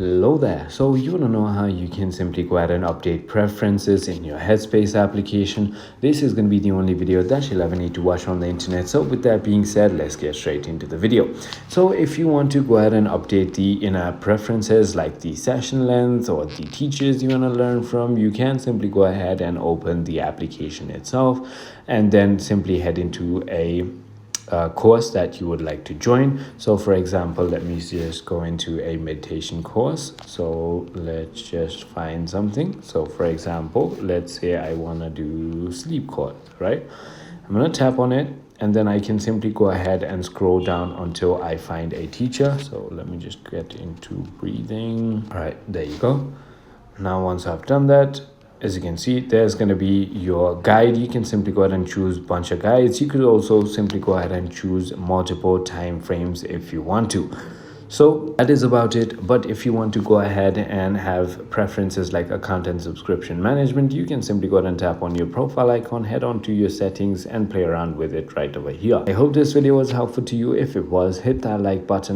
Hello there. So you want to know how you can simply go ahead and update preferences in your Headspace application. This is going to be the only video that you'll ever need to watch on the internet. So with that being said, let's get straight into the video. So if you want to go ahead and update the in-app preferences like the session length or the teachers you want to learn from, you can simply go ahead and open the application itself and then simply head into a course that you would like to join. So for example, let me just go into a meditation course. So let's just find something. So for example, let's say I want to do sleep course, right? I'm going to tap on it and then I can simply go ahead and scroll down until I find a teacher. So let me just get into breathing. All right, there you go. Now once I've done that, as you can see, there's going to be your guide. You can simply go ahead and choose a bunch of guides. You could also simply go ahead and choose multiple time frames if you want to. So that is about it. But if you want to go ahead and have preferences like account and subscription management, you can simply go ahead and tap on your profile icon, head on to your settings and play around with it right over here. I hope this video was helpful to you. If it was, hit that like button